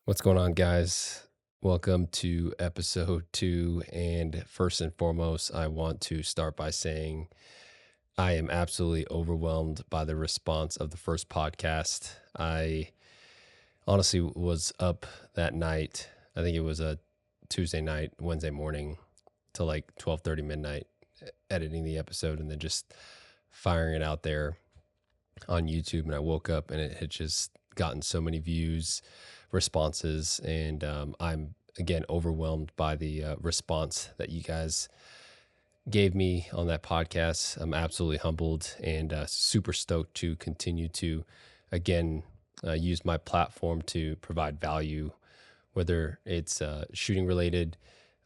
What's going on, guys? Welcome to episode 2. And first and foremost, I want to start by saying I am absolutely overwhelmed by the response of the first podcast. I honestly was up that night. I think it was a Tuesday night, Wednesday morning till like 12:30 midnight, editing the episode and then just firing it out there on YouTube. And I woke up and it had just gotten so many views, responses, and I'm again overwhelmed by the response that you guys gave me on that podcast. I'm absolutely humbled and super stoked to continue to again use my platform to provide value, whether it's shooting related,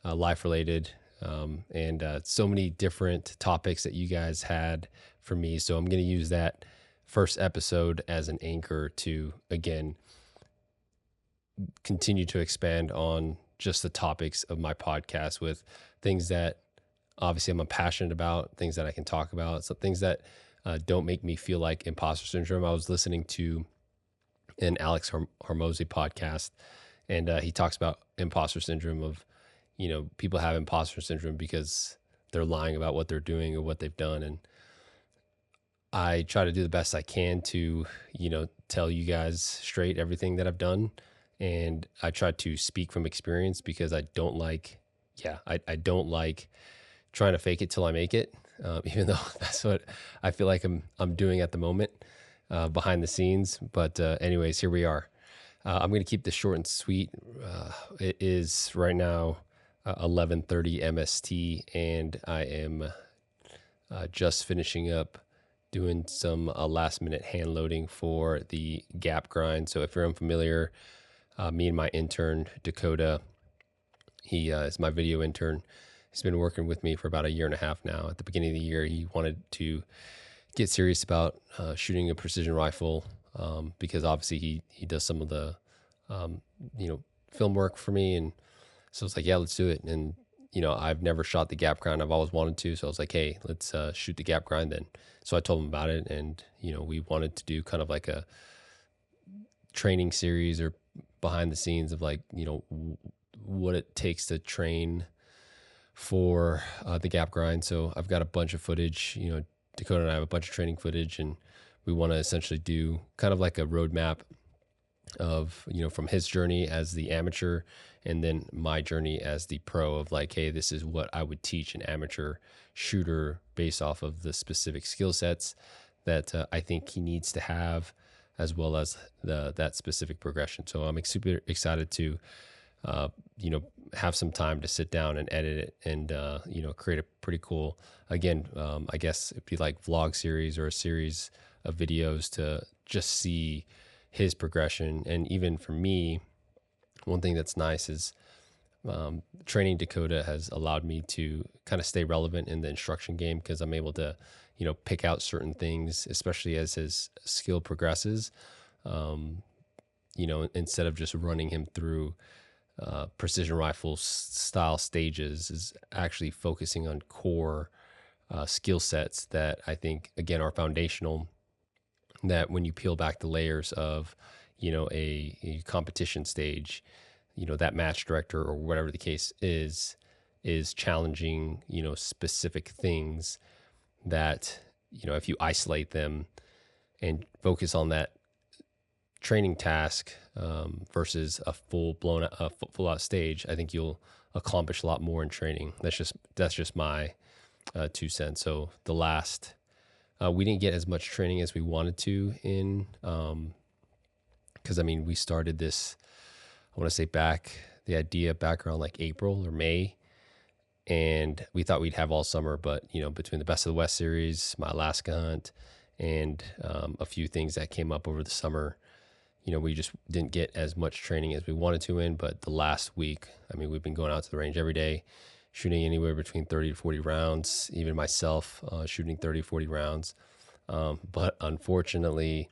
life related, and so many different topics that you guys had for me. So I'm going to use that first episode as an anchor to again continue to expand on just the topics of my podcast with things that obviously I'm passionate about, things that I can talk about, so things that don't make me feel like imposter syndrome. I was listening to an Alex Hormozy podcast, and he talks about imposter syndrome of, people have imposter syndrome because they're lying about what they're doing or what they've done. And I try to do the best I can to, tell you guys straight everything that I've done. And I try to speak from experience because I don't like, I don't like trying to fake it till I make it. Even though that's what I feel like I'm doing at the moment behind the scenes. But anyways, here we are. I'm going to keep this short and sweet. It is right now 11:30 MST, and I am just finishing up doing some last minute hand loading for the gap grind. So if you're unfamiliar, me and my intern, Dakota, he is my video intern. He's been working with me for about a year and a half now. At the beginning of the year, he wanted to get serious about shooting a precision rifle because obviously he does some of the, film work for me. And so it's like, yeah, let's do it. And, I've never shot the gap grind. I've always wanted to. So I was like, hey, let's shoot the gap grind then. So I told him about it. And, we wanted to do kind of like a training series or behind the scenes of like, what it takes to train for the gap grind. So I've got a bunch of footage, Dakota and I have a bunch of training footage, and we want to essentially do kind of like a roadmap of, from his journey as the amateur and then my journey as the pro of like, hey, this is what I would teach an amateur shooter based off of the specific skill sets that I think he needs to have, as well as that specific progression. So I'm super excited to, have some time to sit down and edit it and, create a pretty cool, again, I guess it'd be like vlog series or a series of videos to just see his progression. And even for me, one thing that's nice is training Dakota has allowed me to kind of stay relevant in the instruction game because I'm able to, pick out certain things, especially as his skill progresses, instead of just running him through precision rifle style stages, is actually focusing on core skill sets that I think, again, are foundational, that when you peel back the layers of, a competition stage, that match director or whatever the case is challenging, specific things that, if you isolate them and focus on that training task versus a full out stage, I think you'll accomplish a lot more in training. That's just my 2 cents. So the last, we didn't get as much training as we wanted to in, because we started this, I want to say the idea back around like April or May, and we thought we'd have all summer, but between the Best of the West series, my Alaska hunt, and a few things that came up over the summer, we just didn't get as much training as we wanted to in. But the last week, we've been going out to the range every day, shooting anywhere between 30 to 40 rounds, even myself shooting 30, 40 rounds. But unfortunately,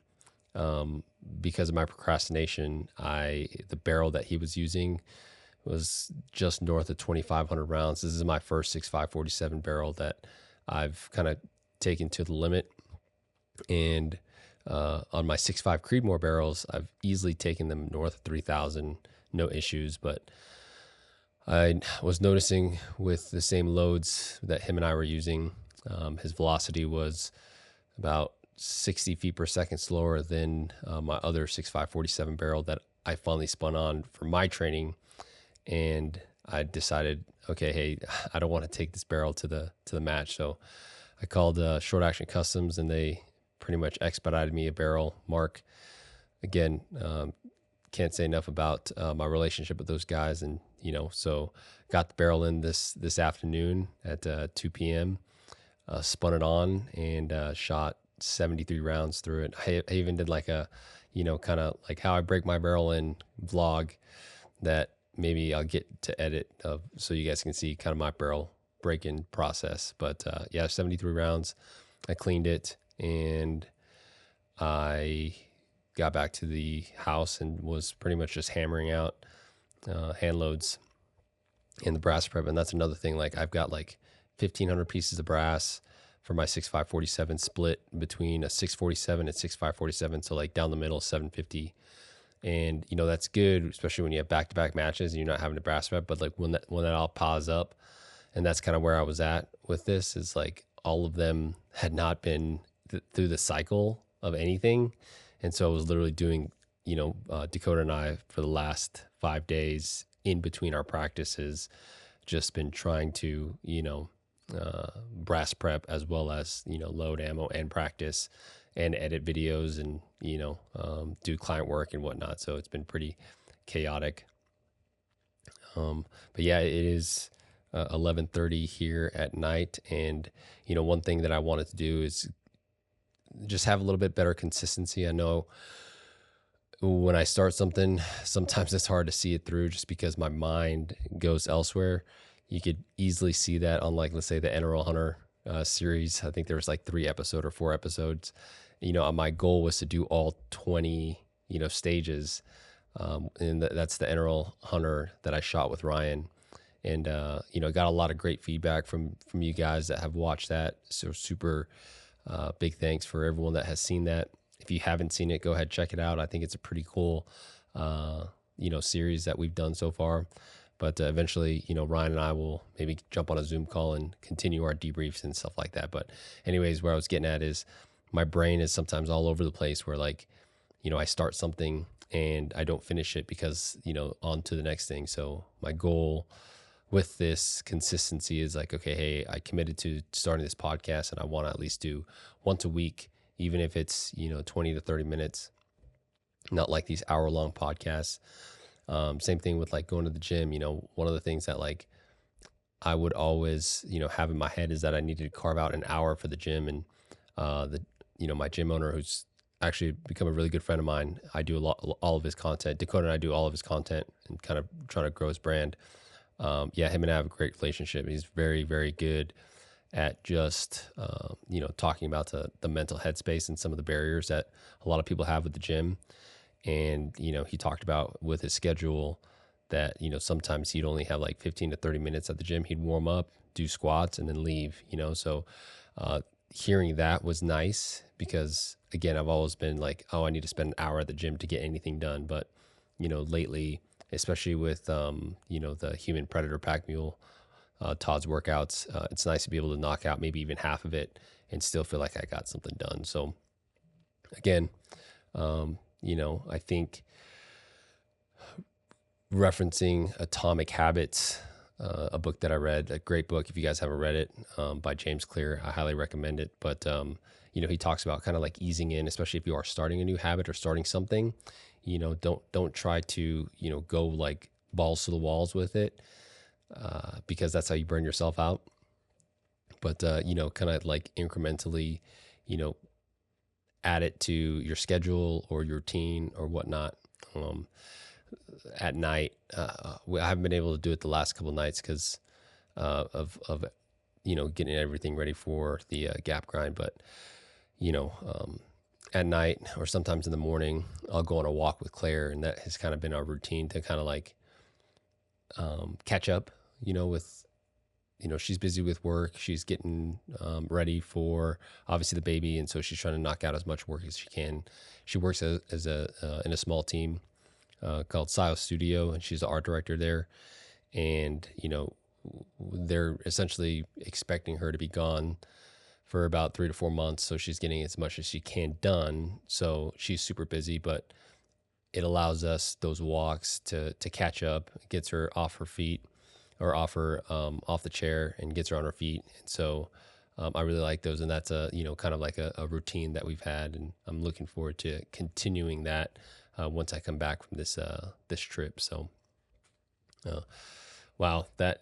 because of my procrastination, the barrel that he was using was just north of 2,500 rounds. This is my first 6.5 47 barrel that I've kind of taken to the limit. And On my 6.5 Creedmoor barrels, I've easily taken them north of 3,000, no issues. But I was noticing with the same loads that him and I were using, his velocity was about 60 feet per second slower than my other 6.5 47 barrel that I finally spun on for my training. And I decided, okay, hey, I don't want to take this barrel to the match. So I called Short Action Customs, and they pretty much expedited me a barrel. Mark, again, can't say enough about my relationship with those guys. And, so got the barrel in this afternoon at 2 p.m., spun it on, and shot 73 rounds through it. I even did like a, kind of like how I break my barrel in vlog that maybe I'll get to edit so you guys can see kind of my barrel break-in process. But yeah, 73 rounds. I cleaned it, and I got back to the house and was pretty much just hammering out hand loads in the brass prep. And that's another thing. Like I've got like 1,500 pieces of brass for my 6.5 47 split between a 647 and 6.5 47. So like down the middle, 750. And, that's good, especially when you have back-to-back matches and you're not having to brass prep. But like when that all piles up, and that's kind of where I was at with this, is like all of them had not been through the cycle of anything. And so I was literally doing, Dakota and I for the last 5 days in between our practices, just been trying to, brass prep as well as, load ammo and practice and edit videos and, do client work and whatnot. So it's been pretty chaotic. But yeah, it is 11:30 here at night. And, one thing that I wanted to do is just have a little bit better consistency. I know when I start something, sometimes it's hard to see it through just because my mind goes elsewhere. You could easily see that on, like, let's say the NRL Hunter series. I think there was like 3 episodes or 4 episodes. My goal was to do all 20, stages. And that's the NRL Hunter that I shot with Ryan. And, got a lot of great feedback from you guys that have watched that. So super big thanks for everyone that has seen that. If you haven't seen it, go ahead, check it out. I think it's a pretty cool, series that we've done so far. But eventually, Ryan and I will maybe jump on a Zoom call and continue our debriefs and stuff like that. But anyways, where I was getting at is my brain is sometimes all over the place where, like, I start something and I don't finish it because, on to the next thing. So my goal with this consistency is like, okay, hey, I committed to starting this podcast and I want to at least do once a week, even if it's, 20 to 30 minutes, not like these hour-long podcasts. Same thing with like going to the gym. One of the things that like I would always, have in my head is that I needed to carve out an hour for the gym. And my gym owner, who's actually become a really good friend of mine, I do all of his content. Dakota and I do all of his content and kind of trying to grow his brand. Him and I have a great relationship. He's very, very good at just, talking about the mental headspace and some of the barriers that a lot of people have with the gym. And, he talked about with his schedule that, sometimes he'd only have like 15 to 30 minutes at the gym. He'd warm up, do squats, and then leave, so hearing that was nice because, again, I've always been like, oh, I need to spend an hour at the gym to get anything done. But, lately, especially with, the human predator pack mule, Todd's workouts, it's nice to be able to knock out maybe even half of it and still feel like I got something done. So again, I think referencing Atomic Habits, a book that I read, a great book. If you guys haven't read it, by James Clear, I highly recommend it. But, he talks about kind of like easing in, especially if you are starting a new habit or starting something, don't try to, go like balls to the walls with it, because that's how you burn yourself out. But, kind of like incrementally, add it to your schedule or your routine or whatnot. At night, I haven't been able to do it the last couple of nights because of getting everything ready for the gap grind. But at night or sometimes in the morning, I'll go on a walk with Claire, and that has kind of been our routine to kind of like catch up, with she's busy with work. She's getting ready for obviously the baby, and so she's trying to knock out as much work as she can. She works as a in a small team called Sile Studio, and she's the art director there. And they're essentially expecting her to be gone for about 3 to 4 months, so she's getting as much as she can done. So she's super busy, but it allows us those walks to catch up. It gets her off her feet or off the chair and gets her on her feet. And so I really like those, and that's a kind of like a routine that we've had, and I'm looking forward to continuing that once I come back from this trip. So wow, that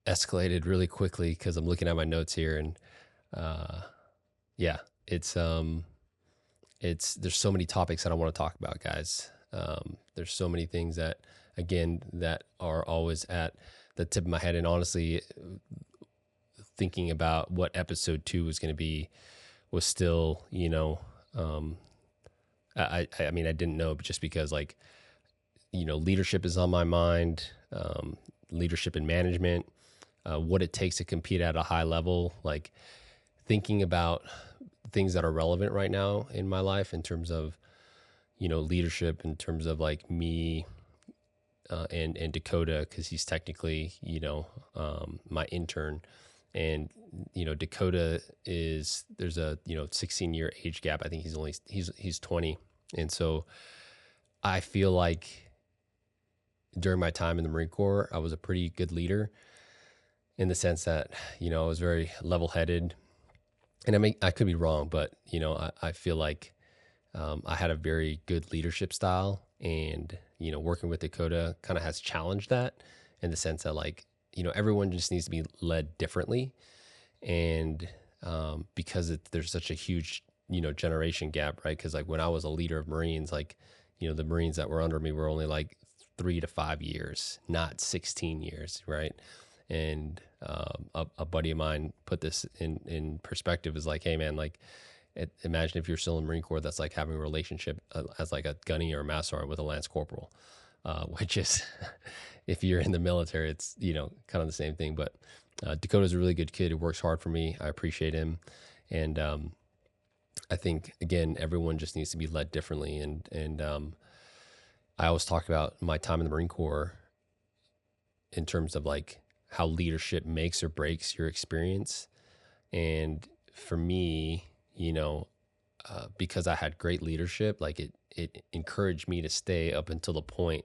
escalated really quickly because I'm looking at my notes here, and yeah, it's there's so many topics that I want to talk about, guys. There's so many things that, again, that are always at the tip of my head. And honestly, thinking about what episode 2 was going to be was still, I mean, I didn't know, but just because like, leadership is on my mind, leadership and management, what it takes to compete at a high level, like thinking about things that are relevant right now in my life in terms of, leadership, in terms of like me and Dakota, because he's technically, my intern. And, Dakota there's a, 16-year age gap. I think he's 20. And so I feel like during my time in the Marine Corps, I was a pretty good leader in the sense that, I was very level-headed. And I could be wrong, but, I feel like I had a very good leadership style, and, working with Dakota kind of has challenged that in the sense that like, everyone just needs to be led differently. And because there's such a huge, generation gap, right? Because like when I was a leader of Marines, like, the Marines that were under me were only like 3 to 5 years, not 16 years, right? And a buddy of mine put this in perspective, is like, hey man, like imagine if you're still in the Marine Corps, that's like having a relationship as like a gunny or a master sergeant with a lance corporal, which is if you're in the military, it's, kind of the same thing. But Dakota's a really good kid who works hard for me. I appreciate him. And I think, again, everyone just needs to be led differently. And I always talk about my time in the Marine Corps in terms of like how leadership makes or breaks your experience. And for me, because I had great leadership, like it encouraged me to stay up until the point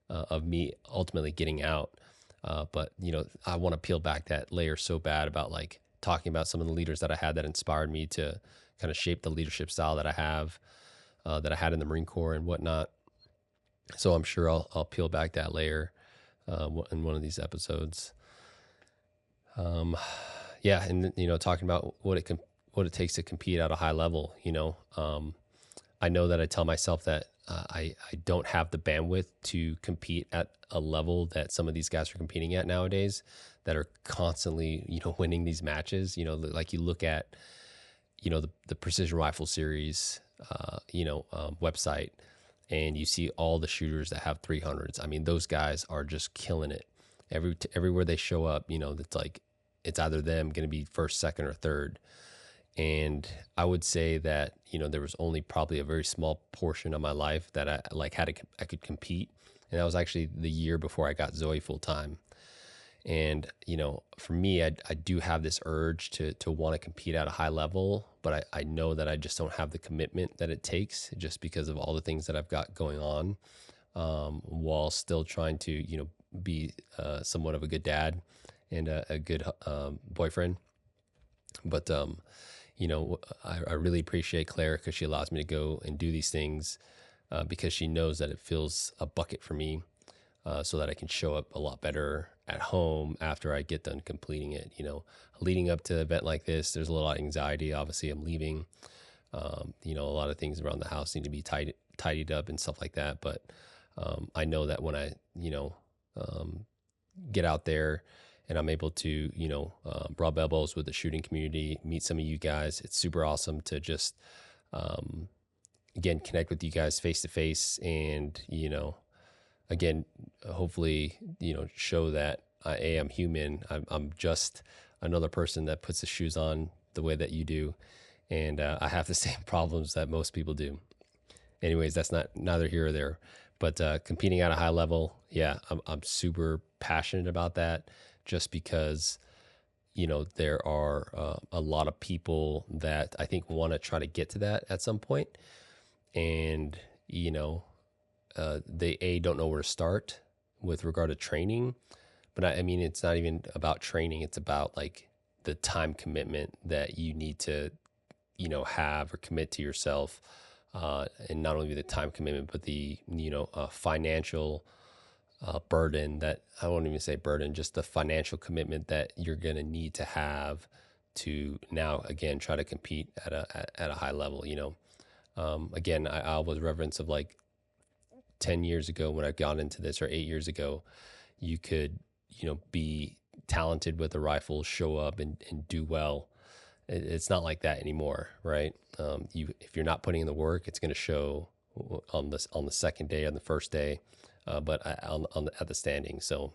of me ultimately getting out. But I want to peel back that layer so bad about like talking about some of the leaders that I had that inspired me to kind of shape the leadership style that I have, that I had in the Marine Corps and whatnot. So I'm sure I'll peel back that layer in one of these episodes. Yeah, and talking about what it takes to compete at a high level. I know that I tell myself that I don't have the bandwidth to compete at a level that some of these guys are competing at nowadays, that are constantly winning these matches. Like you look at the Precision Rifle Series website, and you see all the shooters that have 300s. I mean, those guys are just killing it. Everywhere they show up, it's like it's either them going to be first, second, or third. And I would say that, there was only probably a very small portion of my life that I could compete. And that was actually the year before I got Zoe full time. And, for me, I do have this urge to want to compete at a high level, but I know that I just don't have the commitment that it takes, just because of all the things that I've got going on, while still trying to, be somewhat of a good dad and a good boyfriend. But, I really appreciate Claire, because she allows me to go and do these things, because she knows that it fills a bucket for me, so that I can show up a lot better at home after I get done completing it. Leading up to an event like this, there's a lot of anxiety. Obviously, I'm leaving. A lot of things around the house need to be tidied up and stuff like that. But I know that when I, get out there and I'm able to, rub elbows with the shooting community, meet some of you guys, it's super awesome to just, again, connect with you guys face to face, and, again, hopefully, show that am human. I'm just another person that puts the shoes on the way that you do. And I have the same problems that most people do. Anyways, that's not neither here or there. But competing at a high level, yeah, I'm super passionate about that just because, there are a lot of people that I think want to try to get to that at some point. And, they don't know where to start with regard to training. But I mean, it's not even about training. It's about like the time commitment that you need to, have or commit to yourself. And not only the time commitment, but the, financial burden that I won't even say burden, just the financial commitment that you're going to need to have to now, again, try to compete at a high level, again, I was reverence of like 10 years ago when I got into this, or 8 years ago, you could, be talented with a rifle, show up and do well. It's not like that anymore, right? If you're not putting in the work, it's going to show on the second day, on the first day, but at the standing. So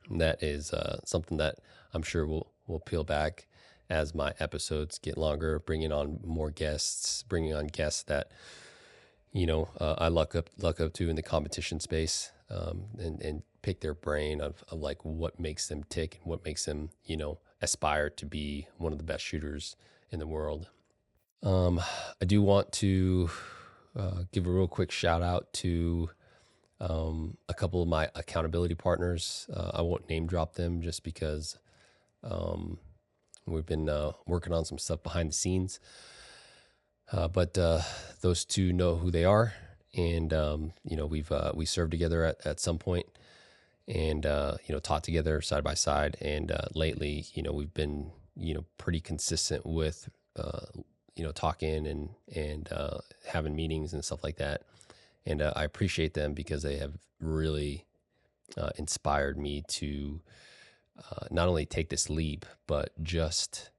that is something that I'm sure we'll peel back as my episodes get longer, bringing on more guests, bringing on guests that I look up to in the competition space, and pick their brain of like what makes them tick and what makes them aspire to be one of the best shooters in the world. I do want to give a real quick shout out to a couple of my accountability partners. I won't name drop them just because we've been working on some stuff behind the scenes. But those two know who they are, and we served together at some point, and taught together side by side. And lately, we've been pretty consistent with talking and having meetings and stuff like that. And I appreciate them because they have really inspired me to not only take this leap, but just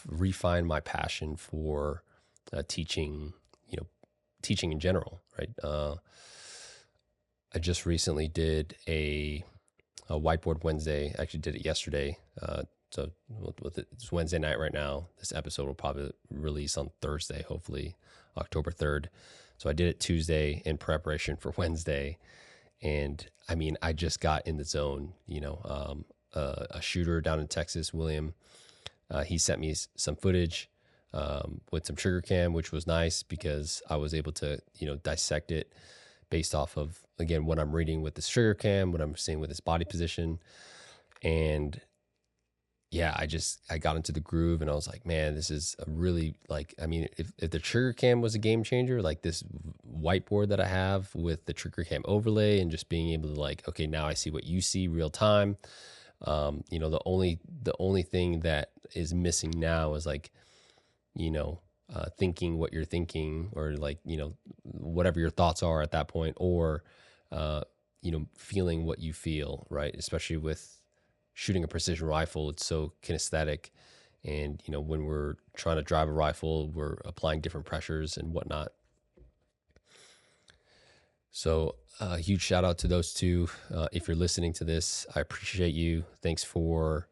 refine my passion for teaching, teaching in general, right? I just recently did a whiteboard Wednesday. I actually did it yesterday. So it's Wednesday night right now. This episode will probably release on Thursday, hopefully October 3rd. So I did it Tuesday in preparation for Wednesday. And I mean, I just got in the zone, a shooter down in Texas, William, he sent me some footage with some trigger cam, which was nice because I was able to, dissect it based off of, again, what I'm reading with this trigger cam, what I'm seeing with this body position. And yeah, I got into the groove and I was like, man, this is a really if the trigger cam was a game changer, like this whiteboard that I have with the trigger cam overlay and just being able to okay, now I see what you see real time. The only thing that is missing now is thinking what you're thinking, or whatever your thoughts are at that point, or, feeling what you feel, right? Especially with shooting a precision rifle, it's so kinesthetic. And, when we're trying to drive a rifle, we're applying different pressures and whatnot. So huge shout out to those two. If you're listening to this, I appreciate you. Thanks for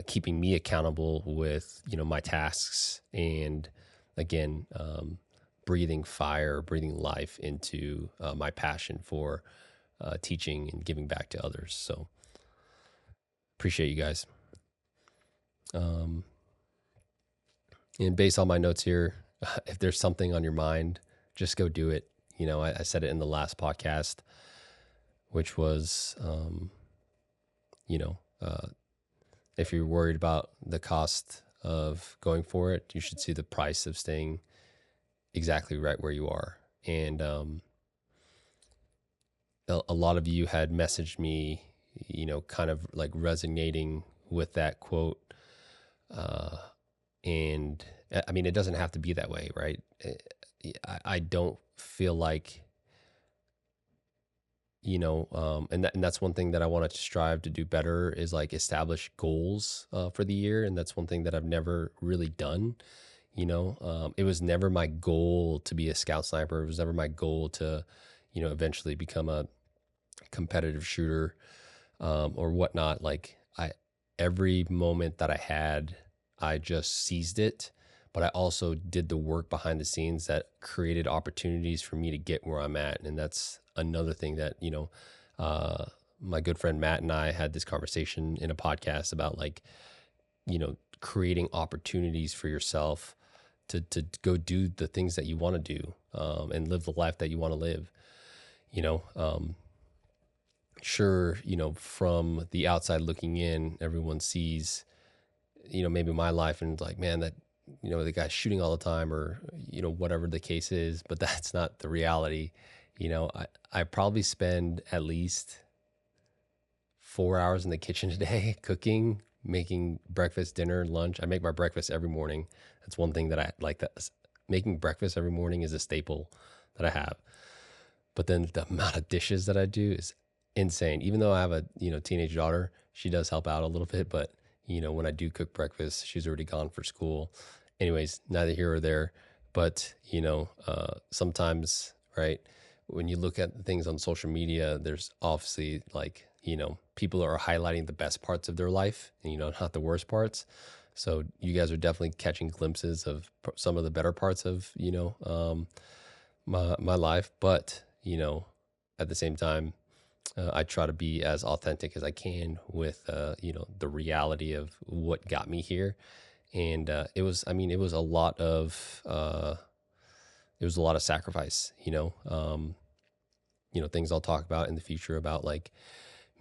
keeping me accountable with, my tasks, and again, breathing life into my passion for teaching and giving back to others. So appreciate you guys. And based on my notes here, if there's something on your mind, just go do it. I said it in the last podcast, which was, if you're worried about the cost of going for it, you should see the price of staying exactly right where you are. And a lot of you had messaged me, kind of like resonating with that quote. And I mean, it doesn't have to be that way, right? I don't feel like, and that's one thing that I want to strive to do better is establish goals for the year. And that's one thing that I've never really done. It was never my goal to be a scout sniper. It was never my goal to, eventually become a competitive shooter, or whatnot. Like every moment that I had, I just seized it. But I also did the work behind the scenes that created opportunities for me to get where I'm at. And that's another thing that, uh, my good friend Matt and I had this conversation in a podcast about, like, creating opportunities for yourself to go do the things that you want to do, and live the life that you want to live. You know, sure, from the outside looking in, everyone sees, maybe my life and like, man, that, the guy's shooting all the time, or, whatever the case is, but that's not the reality. I probably spend at least 4 hours in the kitchen a day cooking, making breakfast, dinner, lunch. I make my breakfast every morning. That's one thing that I like. That making breakfast every morning is a staple that I have. But then the amount of dishes that I do is insane. Even though I have a, teenage daughter, she does help out a little bit, but when I do cook breakfast, she's already gone for school. Anyways, neither here or there. But, sometimes, right, when you look at things on social media, there's obviously like, people are highlighting the best parts of their life and, not the worst parts. So you guys are definitely catching glimpses of some of the better parts of, my life. But, at the same time, I try to be as authentic as I can with, the reality of what got me here. And it was a lot of, sacrifice, things I'll talk about in the future about, like,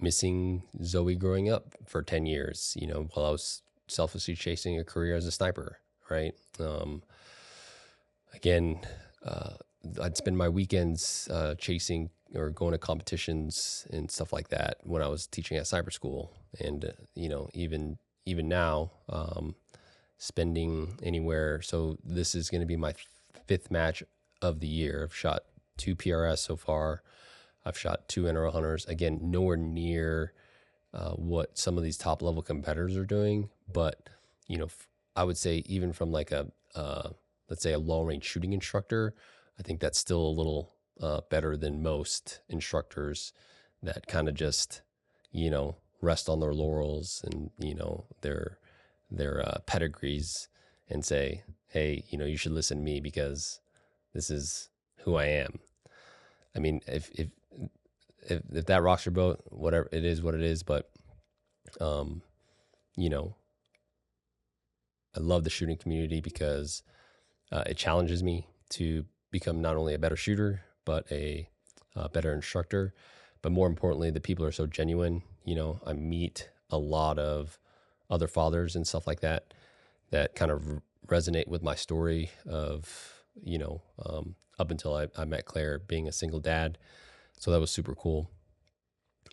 missing Zoe growing up for 10 years, while I was selfishly chasing a career as a sniper, right? Again, I'd spend my weekends chasing or going to competitions and stuff like that when I was teaching at cyber school. And, even now, spending anywhere. So this is going to be my fifth match of the year. I've shot 2 PRS so far. I've shot 2 NRL Hunters. Again, nowhere near what some of these top level competitors are doing. But, I would say even from like let's say a long range shooting instructor, I think that's still a little better than most instructors that kind of just, rest on their laurels and, their pedigrees and say, hey, you should listen to me because this is who I am. I mean, if that rocks your boat, whatever, it is what it is. But, I love the shooting community because it challenges me to become not only a better shooter, but a better instructor. But more importantly, the people are so genuine. I meet a lot of other fathers and stuff like that kind of resonate with my story of, up until I met Claire, being a single dad. So that was super cool.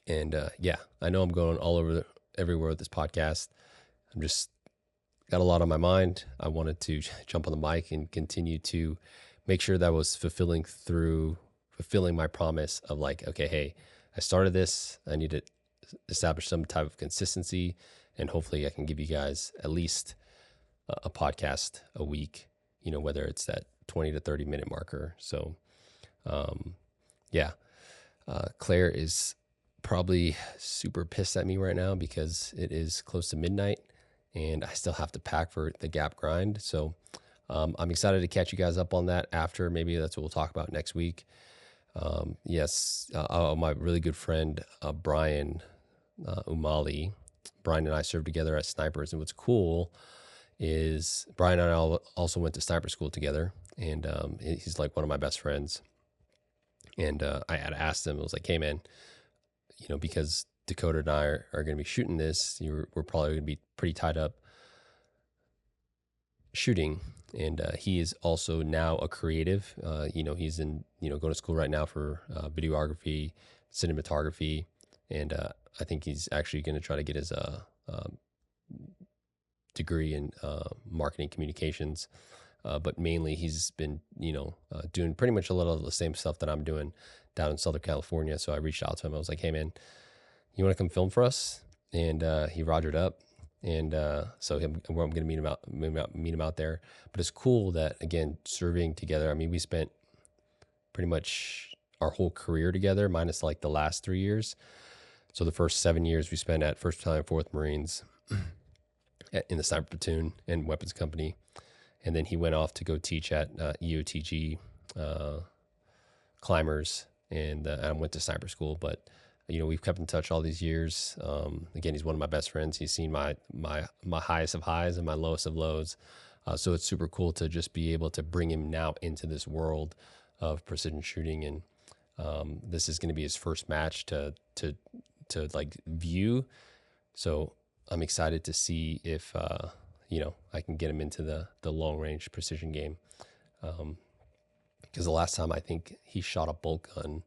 And yeah, I know I'm going all over everywhere with this podcast. I'm just got a lot on my mind. I wanted to jump on the mic and continue to make sure that I was fulfilling my promise of like, okay, hey, I started this. I need to establish some type of consistency, and hopefully I can give you guys at least a podcast a week, whether it's that 20 to 30 minute marker. So, yeah, Claire is probably super pissed at me right now because it is close to midnight and I still have to pack for the Gap grind. So, I'm excited to catch you guys up on that after. Maybe that's what we'll talk about next week. Yes, my really good friend, Brian Umali. Brian and I served together as snipers. And what's cool is Brian and I also went to sniper school together. And he's like one of my best friends. And I had asked him, I was like, hey, man, because Dakota and I are going to be shooting this, we're probably going to be pretty tied up shooting. And he is also now a creative. He's in, going to school right now for videography, cinematography. And I think he's actually going to try to get his degree in marketing communications. But mainly he's been, doing pretty much a lot of the same stuff that I'm doing down in Southern California. So I reached out to him. I was like, hey, man, you want to come film for us? And he rogered up. And so I'm going to meet him out there. But it's cool that, again, serving together. I mean, we spent pretty much our whole career together, minus like the last 3 years. So the first 7 years we spent at 1st Battalion, 4th Marines in the Sniper Platoon and Weapons Company. And then he went off to go teach at EOTG climbers, and I went to sniper school. But we've kept in touch all these years. Again, he's one of my best friends. He's seen my highest of highs and my lowest of lows. So it's super cool to just be able to bring him now into this world of precision shooting, and this is going to be his first match to like view. So I'm excited to see if I can get him into the long range precision game. Because the last time I think he shot a bolt gun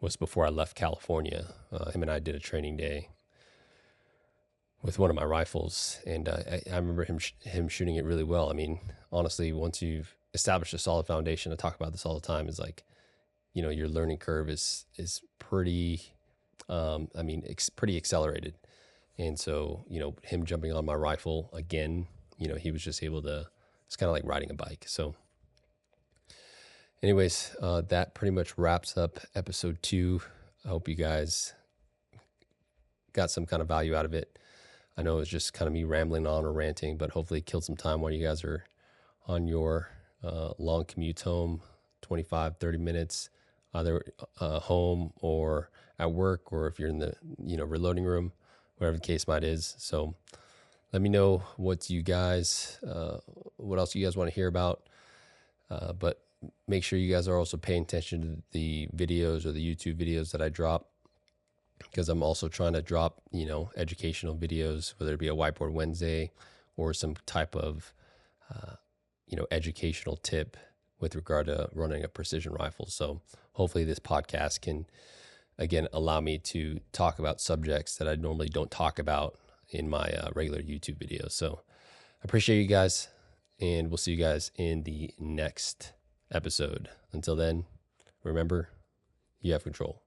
was before I left California. Him and I did a training day with one of my rifles, and I remember him shooting it really well. I mean, honestly, once you've established a solid foundation, I talk about this all the time, is like, your learning curve is pretty, pretty accelerated. And so, him jumping on my rifle again, he was just able to, it's kind of like riding a bike. So anyways, that pretty much wraps up episode 2. I hope you guys got some kind of value out of it. I know it's just kind of me rambling on or ranting, but hopefully it killed some time while you guys are on your long commute home, 25, 30 minutes, either home or at work, or if you're in the reloading room, whatever the case might is. So let me know what else you guys want to hear about. But make sure you guys are also paying attention to the videos or the YouTube videos that I drop, because I'm also trying to drop, educational videos, whether it be a Whiteboard Wednesday or some type of, educational tip with regard to running a precision rifle. So hopefully this podcast can, again, allow me to talk about subjects that I normally don't talk about in my regular YouTube videos. So I appreciate you guys, and we'll see you guys in the next episode. Until then, remember, you have control.